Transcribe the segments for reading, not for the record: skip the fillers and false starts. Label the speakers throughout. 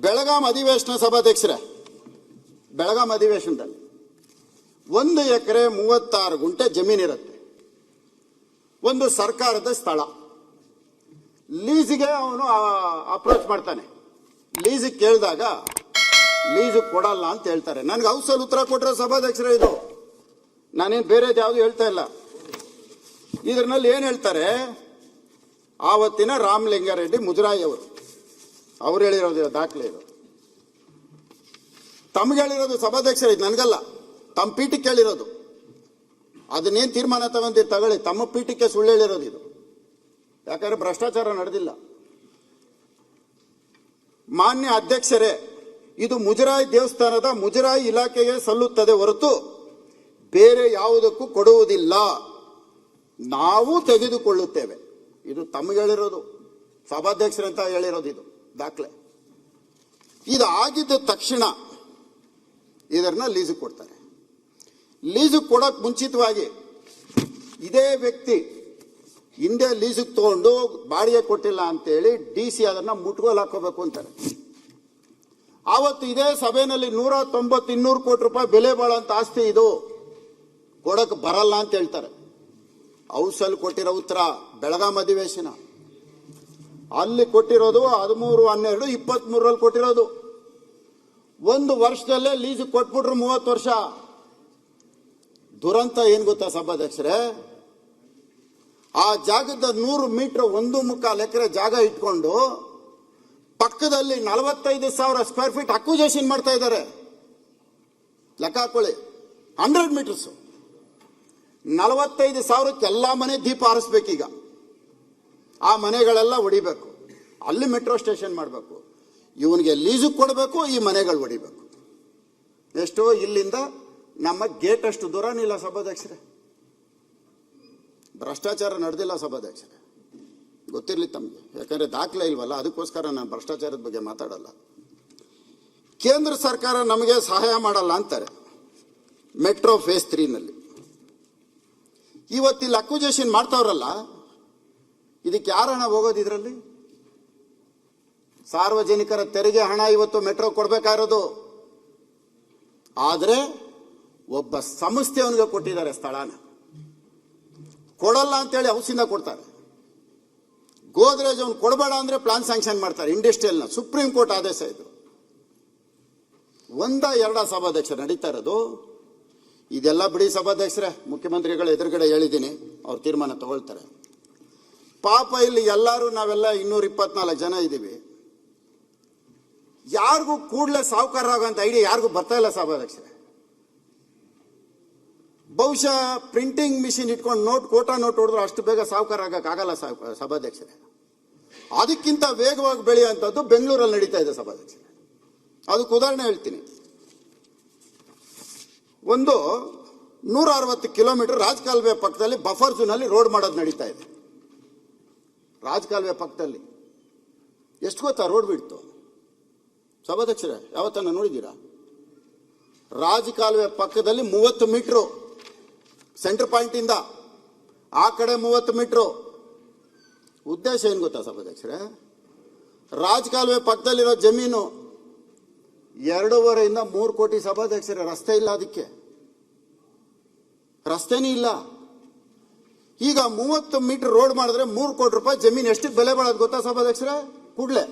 Speaker 1: ಬೆಳಗಾಂ ಅಧಿವೇಶನ ಸಭಾಧ್ಯಕ್ಷರೇ, ಬೆಳಗಾಂ ಅಧಿವೇಶನದಲ್ಲಿ 1 ಎಕರೆ 36 ಗುಂಟೆ ಜಮೀನಿರುತ್ತೆ. ಒಂದು ಸರ್ಕಾರದ ಸ್ಥಳ. ಲೀಸಿಗೆ ಅವನು ಅಪ್ರೋಚ್ ಮಾಡ್ತಾನೆ. ಲೀಸಿಗೆ ಕೇಳಿದಾಗ ಲೀಸ್ ಕೊಡಲ್ಲ ಅಂತ ಹೇಳ್ತಾರೆ. ನನಗೆ ಹೌಸಲ್ಲಿ ಉತ್ತರ ಕೊಟ್ಟರೆ ಸಭಾಧ್ಯಕ್ಷರೇ, ಇದು ನಾನೇನು ಬೇರೆದು ಯಾವುದು ಹೇಳ್ತಾ ಇಲ್ಲ. ಇದರಲ್ಲಿ ಏನು ಹೇಳ್ತಾರೆ, ಆವತ್ತಿನ ರಾಮಲಿಂಗಾರೆಡ್ಡಿ ಮುಜರಾಯಿ ಅವ್ರು ಹೇಳಿರೋದು ದಾಖಲೆ. ಇದು ತಮ್ಗೆ ಹೇಳಿರೋದು ಸಭಾಧ್ಯಕ್ಷರೇ, ಇದು ನನಗಲ್ಲ, ತಮ್ಮ ಪೀಠಕ್ಕೆ ಹೇಳಿರೋದು. ಅದನ್ನೇನು ತೀರ್ಮಾನ ತಗೊಳ್ಳಿ, ತಮ್ಮ ಪೀಠಕ್ಕೆ ಸುಳ್ಳು ಹೇಳಿರೋದು ಇದು. ಯಾಕಂದ್ರೆ ಭ್ರಷ್ಟಾಚಾರ ನಡೆದಿಲ್ಲ. ಮಾನ್ಯ ಅಧ್ಯಕ್ಷರೇ, ಇದು ಮುಜರಾಯಿ ದೇವಸ್ಥಾನದ ಮುಜರಾಯಿ ಇಲಾಖೆಗೆ ಸಲ್ಲುತ್ತದೆ ಹೊರತು ಬೇರೆ ಯಾವುದಕ್ಕೂ ಕೊಡುವುದಿಲ್ಲ. ನಾವು ತೆಗೆದುಕೊಳ್ಳುತ್ತೇವೆ. ಇದು ತಮಗೆ ಹೇಳಿರೋದು, ಸಭಾಧ್ಯಕ್ಷರಂತ ಹೇಳಿರೋದು ಇದು ದಾಖಲೆ. ಇದು ಆಗಿದ್ದ ತಕ್ಷಣ ಇದನ್ನ ಲೀಸು ಕೊಡ್ತಾರೆ. ಲೀಸು ಕೊಡೋಕೆ ಮುಂಚಿತವಾಗಿ ಇದೇ ವ್ಯಕ್ತಿ ಹಿಂದೆ ಲೀಸಿಗೆ ತಗೊಂಡು ಬಾಡಿಗೆ ಕೊಟ್ಟಿಲ್ಲ ಅಂತೇಳಿ DC ಅದನ್ನ ಮುಟ್ಗೋಲು ಹಾಕೋಬೇಕು ಅಂತಾರೆ. ಆವತ್ತು ಇದೇ ಸಭೆಯಲ್ಲಿ 190-200 ಕೋಟಿ ರೂಪಾಯಿ ಬೆಲೆ ಬಾಳಂತ ಆಸ್ತಿ ಇದು, ಕೊಡಕ್ಕೆ ಬರಲ್ಲ ಅಂತ ಹೇಳ್ತಾರೆ. ಹೌಸಲ್ಲಿ ಕೊಟ್ಟಿರೋ ಉತ್ತರ ಬೆಳಗಾಂ ಅಧಿವೇಶನ. ಅಲ್ಲಿ ಕೊಟ್ಟಿರೋದು 13-12-23ರಲ್ಲಿ ಕೊಟ್ಟಿರೋದು. 1 ವರ್ಷದಲ್ಲೇ ಲೀಸ್ ಕೊಟ್ಬಿಟ್ರು 30 ವರ್ಷ. ದುರಂತ ಏನ್ ಗೊತ್ತಾ ಸಭಾಧ್ಯಕ್ಷರೇ, ಆ ಜಾಗದ 100 ಮೀಟರ್ 1.25 ಎಕರೆ ಜಾಗ ಇಟ್ಕೊಂಡು ಪಕ್ಕದಲ್ಲಿ 45,000 ಸ್ಕ್ವೇರ್ ಫೀಟ್ ಅಕ್ವಿಜೇಷನ್ ಮಾಡ್ತಾ ಇದ್ದಾರೆ. ಲೆಕ್ಕ ಹಾಕೊಳ್ಳಿ, 100 ಮೀಟರ್ಸ್ 45,000ಕ್ಕೆ ಎಲ್ಲ ಮನೆ ದೀಪ ಹಾರಿಸ್ಬೇಕೀಗ. ಆ ಮನೆಗಳೆಲ್ಲ ಹೊಡಿಬೇಕು, ಅಲ್ಲಿ ಮೆಟ್ರೋ ಸ್ಟೇಷನ್ ಮಾಡಬೇಕು, ಇವನಿಗೆ ಲೀಸು ಕೊಡಬೇಕು, ಈ ಮನೆಗಳು ಹೊಡಿಬೇಕು. ಎಷ್ಟೋ ಇಲ್ಲಿಂದ ನಮ್ಮ ಗೇಟ್ ಅಷ್ಟು ದೂರನಿಲ್ಲ ಸಭಾಧ್ಯಕ್ಷರೇ. ಭ್ರಷ್ಟಾಚಾರ ನಡೆದಿಲ್ಲ ಸಭಾಧ್ಯಕ್ಷರೇ, ಗೊತ್ತಿರಲಿ ತಮಗೆ. ಯಾಕಂದ್ರೆ ದಾಖಲೆ ಇಲ್ವಲ್ಲ, ಅದಕ್ಕೋಸ್ಕರ ನಾನು ಭ್ರಷ್ಟಾಚಾರದ ಬಗ್ಗೆ ಮಾತಾಡಲ್ಲ. ಕೇಂದ್ರ ಸರ್ಕಾರ ನಮಗೆ ಸಹಾಯ ಮಾಡಲ್ಲ ಅಂತಾರೆ ಮೆಟ್ರೋ ಫೇಸ್ 3ನಲ್ಲಿ. ಇವತ್ತಿಲ್ಲಿ ಅಕ್ವಿಜೇಷನ್ ಮಾಡ್ತಾವ್ರಲ್ಲ, ಇದಕ್ಕೆ ಯಾರ ಹಣ ಹೋಗೋದು? ಇದರಲ್ಲಿ ಸಾರ್ವಜನಿಕರ ತೆರಿಗೆ ಹಣ ಇವತ್ತು ಮೆಟ್ರೋ ಕೊಡಬೇಕಾಗಿರೋದು. ಆದರೆ ಒಬ್ಬ ಸಂಸ್ಥೆಯವನಿಗೆ ಕೊಟ್ಟಿದ್ದಾರೆ ಸ್ಥಳನ. ಕೊಡಲ್ಲ ಅಂತೇಳಿ ಹೌಸಿಂದ ಕೊಡ್ತಾರೆ. ಗೋದ್ರೇಜ್ ಅವನು ಕೊಡಬೇಡ ಅಂದ್ರೆ ಪ್ಲಾನ್ ಸ್ಯಾಂಕ್ಷನ್ ಮಾಡ್ತಾರೆ ಇಂಡಸ್ಟ್ರಿಯಲ್ನ. ಸುಪ್ರೀಂ ಕೋರ್ಟ್ ಆದೇಶ ಇದು. 1-2 ಸಭಾಧ್ಯಕ್ಷರು ನಡೀತಾ ಇರೋದು. ಇದೆಲ್ಲ ಬಿಡಿ ಸಭಾಧ್ಯಕ್ಷರೇ, ಮುಖ್ಯಮಂತ್ರಿಗಳ ಎದುರುಗಡೆ ಹೇಳಿದ್ದೀನಿ, ಅವ್ರು ತೀರ್ಮಾನ ತಗೊಳ್ತಾರೆ. ಪಾಪ ಇಲ್ಲಿ ಎಲ್ಲರೂ ನಾವೆಲ್ಲ 224 ಜನ ಇದ್ದೀವಿ. ಯಾರಿಗೂ ಕೂಡಲೇ ಸಾಹುಕಾರ ಆಗೋಂಥ ಐಡಿಯಾ ಯಾರಿಗೂ ಬರ್ತಾ ಇಲ್ಲ ಸಭಾಧ್ಯಕ್ಷರೇ. ಬಹುಶಃ ಪ್ರಿಂಟಿಂಗ್ ಮಿಷಿನ್ ಇಟ್ಕೊಂಡು ಕೋಟಾ ನೋಟ್ ಹೊಡೆದ್ರೆ ಅಷ್ಟು ಬೇಗ ಸಾಹುಕಾರ ಆಗಕ್ಕಾಗಲ್ಲ ಸಭಾಧ್ಯಕ್ಷರೇ. ಅದಕ್ಕಿಂತ ವೇಗವಾಗಿ ಬೆಳೆಯುವಂಥದ್ದು ಬೆಂಗಳೂರಲ್ಲಿ ನಡೀತಾ ಇದೆ ಸಭಾಧ್ಯಕ್ಷರೇ. ಅದಕ್ಕೆ ಉದಾಹರಣೆ ಹೇಳ್ತೀನಿ. ಒಂದು 160 ಕಿಲೋಮೀಟರ್ ರಾಜಕಾಲುವೆ ಪಕ್ಕದಲ್ಲಿ ಬಫರ್ ಝೋನಲ್ಲಿ ರೋಡ್ ಮಾಡೋದು ನಡೀತಾ ಇದೆ. ರಾಜಕಾಲುವೆ ಪಕ್ಕದಲ್ಲಿ ಎಷ್ಟು ಗೊತ್ತಾ ರೋಡ್ ಬಿಡ್ತು ಸಭಾಧ್ಯಕ್ಷರೇ? ಯಾವತ್ತನ್ನ ನೋಡಿದ್ದೀರಾ? ರಾಜಕಾಲುವೆ ಪಕ್ಕದಲ್ಲಿ 30 ಮೀಟರು ಸೆಂಟರ್ ಪಾಯಿಂಟ್ ಇಂದ ಆ ಕಡೆ 30 ಮೀಟರು. ಉದ್ದೇಶ ಏನು ಗೊತ್ತಾ ಸಭಾಧ್ಯಕ್ಷರೇ? ರಾಜಕಾಲುವೆ ಪಕ್ಕದಲ್ಲಿರೋ ಜಮೀನು 2.5 ಇಂದ 3 ಕೋಟಿ ಸಭಾಧ್ಯಕ್ಷರೇ. ರಸ್ತೆ ಇಲ್ಲ, ಅದಕ್ಕೆ ರಸ್ತೆನೇ ಇಲ್ಲ. ಈಗ 30 ಮೀಟರ್ ರೋಡ್ ಮಾಡಿದ್ರೆ 3 ಕೋಟಿ ರೂಪಾಯಿ ಜಮೀನು ಎಷ್ಟಕ್ಕೆ ಬೆಲೆ ಬಾಳೋದು ಗೊತ್ತಾ ಸಭಾಧ್ಯಕ್ಷರೇ? ಕೂಡಲೇ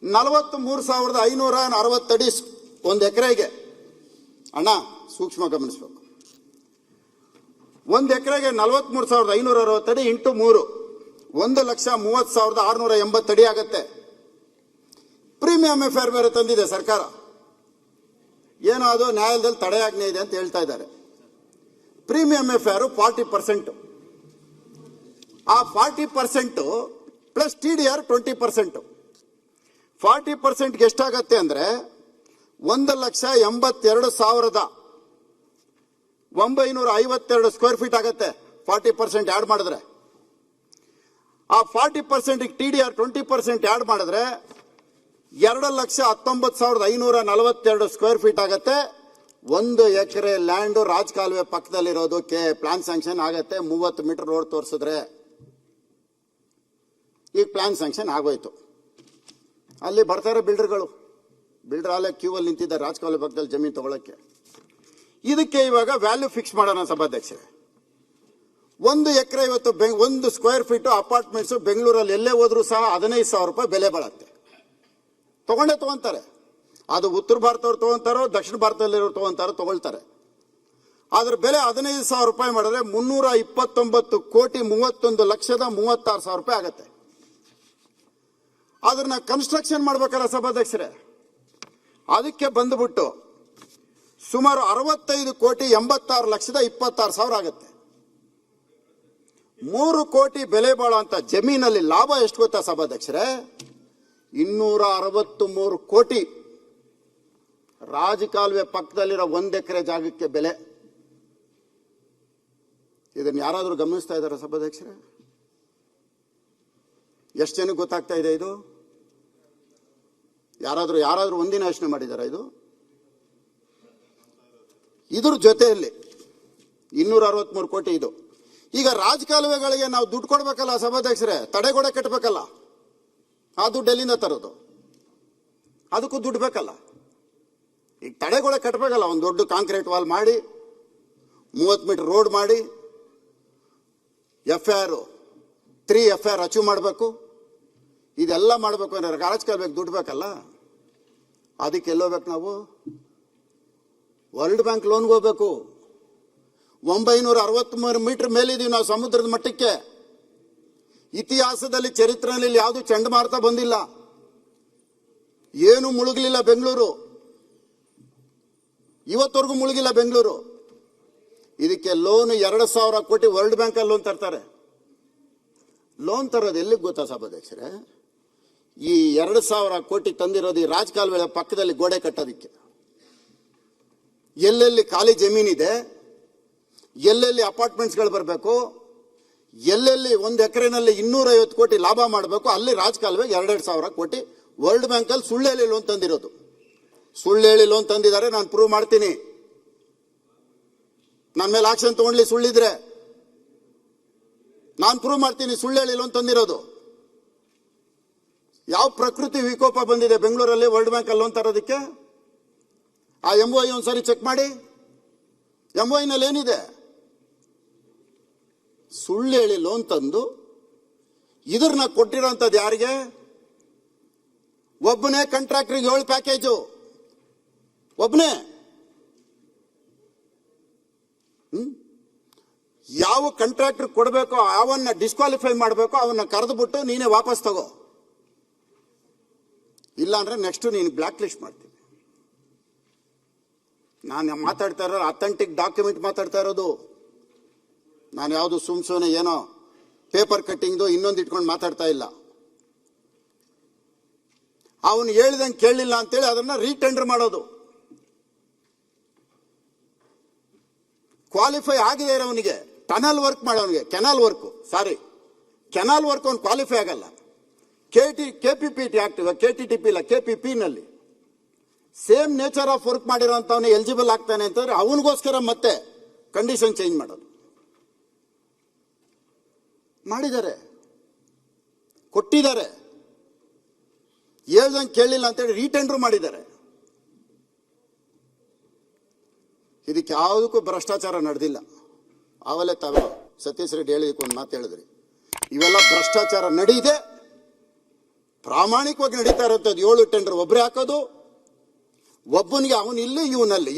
Speaker 1: 43,560 ಅಡಿ 1 ಎಕರೆಗೆ. ಅಣ್ಣ ಸೂಕ್ಷ್ಮ ಗಮನಿಸಬೇಕು. 1 ಎಕರೆಗೆ 43,560 ಅಡಿ ಇಂಟು 3 1,30,680 ಅಡಿ ಆಗತ್ತೆ. ಪ್ರೀಮಿಯಂ ಎಫ್ಐಆರ್ ಬೇರೆ ತಂದಿದೆ ಸರ್ಕಾರ. ಏನೋ ಅದು ನ್ಯಾಯಾಲಯದಲ್ಲಿ ತಡೆಯಾಜ್ಞೆ ಇದೆ ಅಂತ ಹೇಳ್ತಾ ಇದ್ದಾರೆ. Premium FIR 40%. ಆ 40% ಪ್ಲಸ್ TDR 20%. 40%ಗೆ ಎಷ್ಟಾಗತ್ತೆ ಅಂದ್ರೆ 1,82,952 ಸ್ಕ್ವೇರ್ ಫೀಟ್ ಆಗತ್ತೆ. 40% ಆಡ್ ಮಾಡಿದ್ರೆ, ಆ 40%ಗೆ TDR 20% ಆಡ್ ಮಾಡಿದ್ರೆ 2,19,542 ಸ್ಕ್ವೇರ್ ಫೀಟ್ ಆಗತ್ತೆ. 1 ಎಕರೆ ಲ್ಯಾಂಡ್ ರಾಜಕಾಲುವೆ ಪಕ್ಕದಲ್ಲಿರೋದಕ್ಕೆ ಪ್ಲಾನ್ ಸ್ಯಾಂಕ್ಷನ್ ಆಗತ್ತೆ. 30 ಮೀಟರ್ ರೋಡ್ ತೋರಿಸಿದ್ರೆ ಈಗ ಪ್ಲಾನ್ ಸ್ಯಾಂಕ್ಷನ್ ಆಗೋಯ್ತು. ಅಲ್ಲಿ ಬರ್ತಾರೆ ಬಿಲ್ಡರ್ಗಳು. ಬಿಲ್ಡರ್ ಅಲ್ಲೇ ಕ್ಯೂ ಅಲ್ಲಿ ನಿಂತಿದ್ದಾರೆ ರಾಜಕಾಲುವೆ ಪಕ್ಕದಲ್ಲಿ ಜಮೀನು ತಗೊಳಕ್ಕೆ. ಇದಕ್ಕೆ ಇವಾಗ ವ್ಯಾಲ್ಯೂ ಫಿಕ್ಸ್ ಮಾಡೋಣ ಸಭಾಧ್ಯಕ್ಷರೇ. 1 ಎಕರೆ ಇವತ್ತು 1 ಸ್ಕ್ವೇರ್ ಫೀಟ್ ಅಪಾರ್ಟ್ಮೆಂಟ್ಸ್ ಬೆಂಗಳೂರಲ್ಲಿ ಎಲ್ಲೇ ಹೋದ್ರೂ ಸಹ 15,000 ರೂಪಾಯಿ ಬೆಲೆ ಬಾಳುತ್ತೆ. ತಗೊಂತಾರೆ. ಅದು ಉತ್ತರ ಭಾರತದವ್ರು ತಗೊಂತಾರೋ ದಕ್ಷಿಣ ಭಾರತದಲ್ಲಿರೋರು ತಗೊಳ್ತಾರೆ. ಅದ್ರ ಬೆಲೆ 15,000 ರೂಪಾಯಿ ಮಾಡಿದ್ರೆ 329,31,36,000 ರೂಪಾಯಿ ಆಗತ್ತೆ. ಅದನ್ನ ಕನ್ಸ್ಟ್ರಕ್ಷನ್ ಮಾಡ್ಬೇಕಲ್ಲ ಸಭಾಧ್ಯಕ್ಷರೇ. ಅದಕ್ಕೆ ಬಂದ್ಬಿಟ್ಟು ಸುಮಾರು 65,86,26,000 ಆಗುತ್ತೆ. 3 ಕೋಟಿ ಬೆಲೆ ಬಾಳುವಂತ ಜಮೀನಲ್ಲಿ ಲಾಭ ಎಷ್ಟು ಗೊತ್ತಾ ಸಭಾಧ್ಯಕ್ಷರೇ? 263 ಕೋಟಿ. ರಾಜಕಾಲುವೆ ಪಕ್ಕದಲ್ಲಿರೋ 1 ಎಕರೆ ಜಾಗಕ್ಕೆ ಬೆಲೆ. ಇದನ್ನು ಯಾರಾದರೂ ಗಮನಿಸ್ತಾ ಇದ್ದಾರಾ ಸಭಾಧ್ಯಕ್ಷರೇ? ಎಷ್ಟು ಜನಕ್ಕೆ ಗೊತ್ತಾಗ್ತಾ ಇದೆ ಇದು? ಯಾರಾದರೂ ಒಂದಿನ ಯೋಚನೆ ಮಾಡಿದಾರ ಇದು? ಇದ್ರ ಜೊತೆಯಲ್ಲಿ 263 ಕೋಟಿ ಇದು. ಈಗ ರಾಜಕಾಲುವೆಗಳಿಗೆ ನಾವು ದುಡ್ಡು ಕೊಡ್ಬೇಕಲ್ಲ ಸಭಾಧ್ಯಕ್ಷರೇ, ತಡೆಗೋಡೆ ಕಟ್ಟಬೇಕಲ್ಲ. ಆ ದುಡ್ಡು ಎಲ್ಲಿಂದ ತರೋದು? ಅದಕ್ಕೂ ದುಡ್ಡು ಬೇಕಲ್ಲ. ಈಗ ತಡೆಗೋಡೆ ಕಟ್ಟಬೇಕಲ್ಲ, ಒಂದು ದೊಡ್ಡ ಕಾಂಕ್ರೀಟ್ ವಾಲ್ ಮಾಡಿ 30 ಮೀಟರ್ ರೋಡ್ ಮಾಡಿ FIR 3 FIR ಅಚೀವ್ ಮಾಡಬೇಕು. ಇದೆಲ್ಲ ಮಾಡಬೇಕು ಅಂದ್ರೆ ರಾಜಕಾಲುವೆಗೆ ದುಡ್ಡು ಬೇಕಲ್ಲ. ಅದಕ್ಕೆ ಎಲ್ಲೋಗ್ಬೇಕು ನಾವು? ವರ್ಲ್ಡ್ ಬ್ಯಾಂಕ್ ಲೋನ್ಗೆ ಹೋಗ್ಬೇಕು. 963 ಮೀಟರ್ ಮೇಲಿದ್ದೀವಿ ನಾವು ಸಮುದ್ರದ ಮಟ್ಟಕ್ಕೆ. ಇತಿಹಾಸದಲ್ಲಿ ಚರಿತ್ರೆಯಲ್ಲಿ ಯಾವುದು ಚಂಡಮಾರುತ ಬಂದಿಲ್ಲ, ಏನು ಮುಳುಗಲಿಲ್ಲ ಬೆಂಗಳೂರು. ಇವತ್ತವರೆಗೂ ಮುಳುಗಿಲ್ಲ ಬೆಂಗಳೂರು. ಇದಕ್ಕೆ ಲೋನ್ 2,000 ಕೋಟಿ ವರ್ಲ್ಡ್ ಬ್ಯಾಂಕ್ ಅಲ್ಲಿ ಲೋನ್ ತರ್ತಾರೆ. ಲೋನ್ ತರೋದು ಎಲ್ಲಿಗೆ ಗೊತ್ತಾ ಸಭಾಧ್ಯಕ್ಷರೇ? ಈ 2,000 ಕೋಟಿ ತಂದಿರೋದು ಈ ರಾಜಕಾಲುವೆ ಪಕ್ಕದಲ್ಲಿ ಗೋಡೆ ಕಟ್ಟೋದಿಕ್ಕೆ. ಎಲ್ಲೆಲ್ಲಿ ಖಾಲಿ ಜಮೀನಿದೆ, ಎಲ್ಲೆಲ್ಲಿ ಅಪಾರ್ಟ್ಮೆಂಟ್ಸ್ಗಳು ಬರಬೇಕು, ಎಲ್ಲೆಲ್ಲಿ 1 ಎಕರೆನಲ್ಲಿ 250 ಕೋಟಿ ಲಾಭ ಮಾಡಬೇಕು, ಅಲ್ಲಿ ರಾಜಕಾಲುವೆ 2,000 ಕೋಟಿ ವರ್ಲ್ಡ್ ಬ್ಯಾಂಕ್ ಅಲ್ಲಿ ಸುಳ್ಳು ಹೇಳಿ ಲೋನ್ ತಂದಿರೋದು. ಸುಳ್ಳು ಹೇಳಿ ಲೋನ್ ತಂದಿದ್ದಾರೆ, ನಾನು ಪ್ರೂವ್ ಮಾಡ್ತೀನಿ. ನನ್ನ ಮೇಲೆ ಆಕ್ಷನ್ ತಗೊಂಡ್ಲಿ ಸುಳ್ಳಿದ್ರೆ ನಾನು ಪ್ರೂವ್ ಮಾಡ್ತೀನಿ ಸುಳ್ಳು ಹೇಳಿ ಲೋನ್ ತಂದಿರೋದು. ಯಾವ ಪ್ರಕೃತಿ ವಿಕೋಪ ಬಂದಿದೆ ಬೆಂಗಳೂರಲ್ಲಿ ವರ್ಲ್ಡ್ ಬ್ಯಾಂಕ್ ಅಲ್ಲಿ ಲೋನ್ ತರೋದಕ್ಕೆ? ಆ MOI ಒಂದ್ಸರಿ ಚೆಕ್ ಮಾಡಿ. MOI ನಲ್ಲಿ ಏನಿದೆ? ಸುಳ್ಳು ಹೇಳಿ ಲೋನ್ ತಂದು ಇದ್ರನ್ನ ಕೊಟ್ಟಿರೋಂಥದ್ದು ಯಾರಿಗೆ? ಒಬ್ಬನೇ ಕಾಂಟ್ರಾಕ್ಟರ್ಗೆ 7 ಪ್ಯಾಕೇಜು, ಒಬ್ಬನೇ. ಯಾವ ಕಾಂಟ್ರಾಕ್ಟರ್ ಕೊಡಬೇಕೋ ಅವನ್ನ ಡಿಸ್ಕ್ವಾಲಿಫೈ ಮಾಡಬೇಕೋ ಅವನ್ನ ಕರೆದುಬಿಟ್ಟು ನೀನೇ ವಾಪಸ್ ತಗೋ, ಇಲ್ಲ ಅಂದ್ರೆ ನೆಕ್ಸ್ಟ್ ನೀನು ಬ್ಲಾಕ್ ಲಿಸ್ಟ್ ಮಾಡ್ತೀನಿ. ನಾನು ಮಾತಾಡ್ತಾ ಇರೋ ಅಥೆಂಟಿಕ್ ಡಾಕ್ಯುಮೆಂಟ್ ಮಾತಾಡ್ತಾ ಇರೋದು. ನಾನು ಯಾವುದು ಸುಮ್ನೆ ಏನೋ ಪೇಪರ್ ಕಟ್ಟಿಂಗ್ದು ಇನ್ನೊಂದು ಇಟ್ಕೊಂಡು ಮಾತಾಡ್ತಾ ಇಲ್ಲ. ಅವನು ಹೇಳಿದಂಗೆ ಕೇಳಲಿಲ್ಲ ಅಂತೇಳಿ ಅದನ್ನ ರೀಟೆಂಡರ್ ಮಾಡೋದು. ಕ್ವಾಲಿಫೈ ಆಗಿದೆ ಇರೋವನಿಗೆ ಟನಲ್ ವರ್ಕ್ ಮಾಡೋನಿಗೆ, ಕೆನಾಲ್ ವರ್ಕ್ ಅವ್ನು ಕ್ವಾಲಿಫೈ ಆಗಲ್ಲ. KPPT ಆಕ್ಟ್, KTTP ಇಲ್ಲ, KPP ನಲ್ಲಿ ಸೇಮ್ ನೇಚರ್ ಆಫ್ ವರ್ಕ್ ಮಾಡಿರೋಂಥವನು ಎಲಿಜಿಬಲ್ ಆಗ್ತಾನೆ ಅಂತಂದ್ರೆ ಅವನಿಗೋಸ್ಕರ ಮತ್ತೆ ಕಂಡೀಷನ್ ಚೇಂಜ್ ಮಾಡೋದು. ಮಾಡಿದ್ದಾರೆ, ಕೊಟ್ಟಿದ್ದಾರೆ. ಹೇಳ್ದಂಗೆ ಕೇಳಿಲ್ಲ ಅಂತೇಳಿ ರೀಟೆಂಡರ್ ಮಾಡಿದ್ದಾರೆ. ಇದಕ್ಕೆ ಯಾವುದಕ್ಕೂ ಭ್ರಷ್ಟಾಚಾರ ನಡೆದಿಲ್ಲ. ಆವಲೇ ತಾವು ಸತೀಶ್ ರೆಡ್ಡಿ ಹೇಳಿದಕ್ಕೆ ಒಂದು ಮಾತು ಹೇಳಿದ್ರಿ. ಇವೆಲ್ಲ ಭ್ರಷ್ಟಾಚಾರ ನಡೀದೆ, ಪ್ರಾಮಾಣಿಕವಾಗಿ ನಡೀತಾ ಇರೋಂಥದ್ದು. 7 ಟೆಂಡರ್ ಒಬ್ಬರೇ ಹಾಕೋದು, ಒಬ್ಬನಿಗೆ ಅವನಿಲ್ಲಿ ಇವನಿಲ್ಲಿ,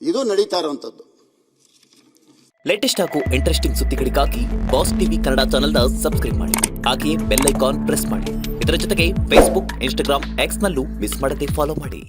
Speaker 1: ಇದು ನಡೀತಾ ಇರೋಂಥದ್ದು.
Speaker 2: ಲೇಟೆಸ್ಟ್ ಹಾಗೂ ಇಂಟ್ರೆಸ್ಟಿಂಗ್ ಸುದ್ದಿಗಳಿಗಾಗಿ ಬಾಸ್ ಟಿವಿ ಕನ್ನಡ ಚಾನೆಲ್ನ ಸಬ್ಸ್ಕ್ರೈಬ್ ಮಾಡಿ. ಹಾಗೆಯೇ ಬೆಲ್ ಐಕಾನ್ ಪ್ರೆಸ್ ಮಾಡಿ. ಇದರ ಜೊತೆಗೆ ಫೇಸ್ಬುಕ್, ಇನ್ಸ್ಟಾಗ್ರಾಮ್, X ನಲ್ಲೂ ಮಿಸ್ ಮಾಡದೆ ಫಾಲೋ ಮಾಡಿ.